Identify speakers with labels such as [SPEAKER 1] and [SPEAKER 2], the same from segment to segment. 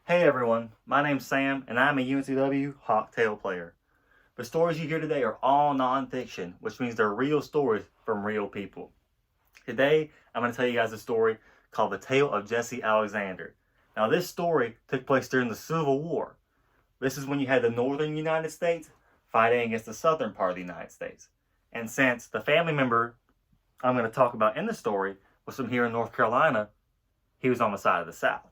[SPEAKER 1] Hey everyone, my name's Sam and I'm a UNCW Hawktail player. The stories you hear today are all non-fiction, which means they're real stories from real people. Today, I'm going to tell you guys a story called The Tale of Jesse Alexander. Now this story took place during the Civil War. This is when you had the northern United States fighting against the southern part of the United States. And since the family member I'm going to talk about in the story was from here in North Carolina, he was on the side of the South.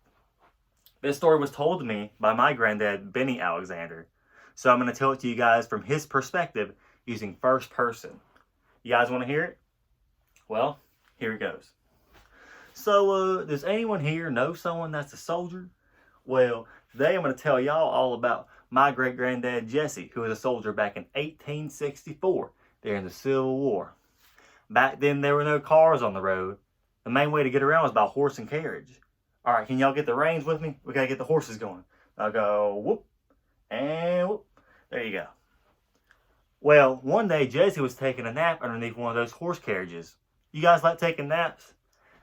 [SPEAKER 1] This story was told to me by my granddad, Benny Alexander. So I'm going to tell it to you guys from his perspective using first person. You guys want to hear it? Well, here it goes. So, does anyone here know someone that's a soldier? Well, today I'm going to tell y'all all about my great granddad, Jesse, who was a soldier back in 1864 during the Civil War. Back then, there were no cars on the road. The main way to get around was by horse and carriage. All right, can y'all get the reins with me? We got to get the horses going. I'll go whoop and whoop. There you go. Well, one day Jesse was taking a nap underneath one of those horse carriages. You guys like taking naps?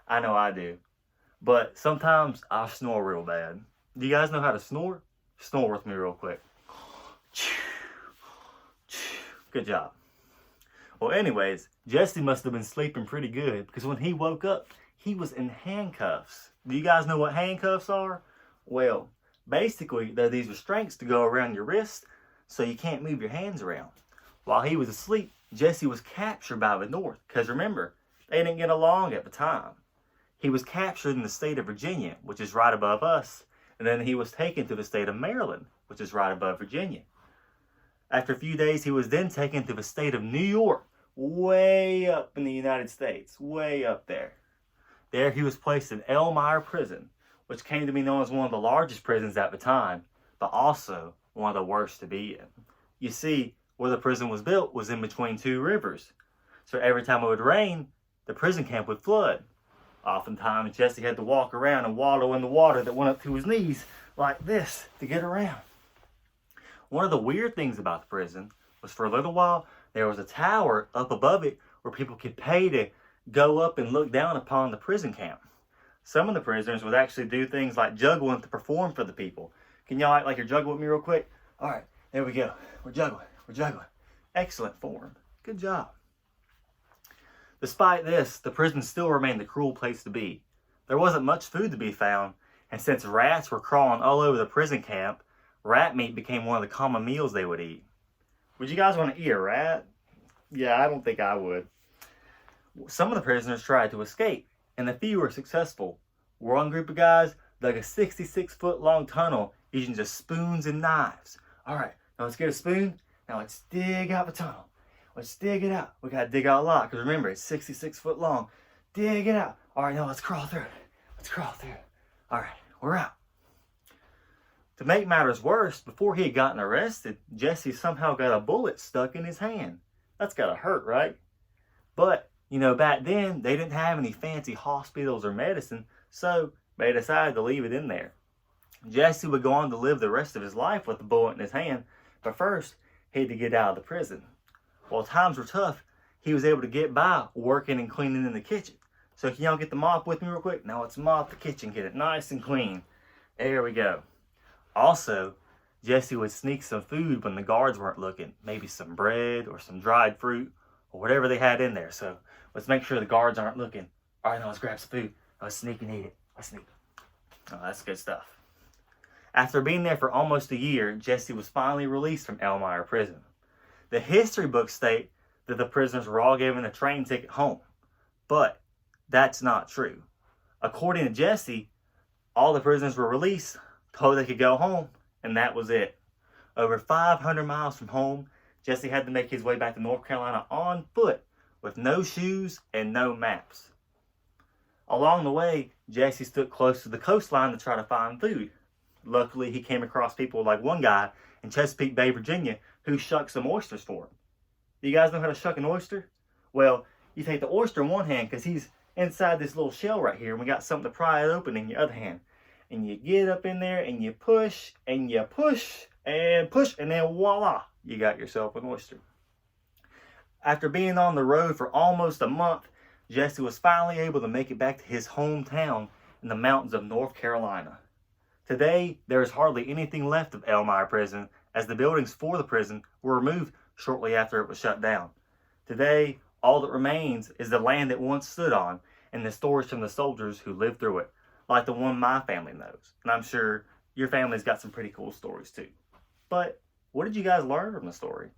[SPEAKER 1] I know I do. But sometimes I snore real bad. Do you guys know how to snore? Snore with me real quick. Good job. Well, anyways, Jesse must have been sleeping pretty good because when he woke up, he was in handcuffs. Do you guys know what handcuffs are? Well, basically, they're these restraints to go around your wrist so you can't move your hands around. While he was asleep, Jesse was captured by the North because remember, they didn't get along at the time. He was captured in the state of Virginia, which is right above us, and then he was taken to the state of Maryland, which is right above Virginia. After a few days, he was then taken to the state of New York, way up in the United States, way up there. There he was placed in Elmira Prison, which came to be known as one of the largest prisons at the time, but also one of the worst to be in. You see, where the prison was built was in between two rivers. So every time it would rain, the prison camp would flood. Oftentimes, Jesse had to walk around and waddle in the water that went up to his knees like this to get around. One of the weird things about the prison was for a little while, there was a tower up above it where people could pay to go up and look down upon the prison camp. Some of the prisoners would actually do things like juggling to perform for the people. Can y'all act like you're juggling with me real quick? All right, there we go. We're juggling. Excellent form. Good job. Despite this, the prison still remained a cruel place to be. There wasn't much food to be found, and since rats were crawling all over the prison camp, rat meat became one of the common meals they would eat. Would you guys want to eat a rat? Yeah, I don't think I would. Some of the prisoners tried to escape, and a few were successful. One group of guys dug a 66-foot long tunnel using just spoons and knives. All right, now let's get a spoon. Now let's dig out the tunnel. Let's dig it out. We got to dig out a lot because remember, it's 66 foot long. Dig it out. All right, now let's crawl through. All right, we're out. To make matters worse, before he had gotten arrested, Jesse somehow got a bullet stuck in his hand. That's got to hurt, right? But back then, they didn't have any fancy hospitals or medicine, so they decided to leave it in there. Jesse would go on to live the rest of his life with the bullet in his hand, but first, he had to get out of the prison. While times were tough, he was able to get by working and cleaning in the kitchen. So can y'all get the mop with me real quick? Now let's mop the kitchen, get it nice and clean. There we go. Also, Jesse would sneak some food when the guards weren't looking. Maybe some bread or some dried fruit or whatever they had in there. So let's make sure the guards aren't looking. All right, now let's grab some food. Let's sneak and eat it. Let's sneak. Oh, that's good stuff. After being there for almost a year, Jesse was finally released from Elmira Prison. The history books state that the prisoners were all given a train ticket home, but that's not true. According to Jesse, all the prisoners were released, told they could go home, and that was it. Over 500 miles from home, Jesse had to make his way back to North Carolina on foot with no shoes and no maps. Along the way, Jesse stood close to the coastline to try to find food. Luckily, he came across people like one guy in Chesapeake Bay, Virginia, who shucked some oysters for him. Do you guys know how to shuck an oyster? Well, you take the oyster in one hand because he's inside this little shell right here, and we got something to pry it open in your other hand. And you get up in there and you push and you push and push, and then voila, you got yourself an oyster. After being on the road for almost a month, Jesse was finally able to make it back to his hometown in the mountains of North Carolina. Today, there is hardly anything left of Elmira Prison, as the buildings for the prison were removed shortly after it was shut down. Today, all that remains is the land it once stood on and the stories from the soldiers who lived through it, like the one my family knows. And I'm sure your family's got some pretty cool stories too. But what did you guys learn from the story?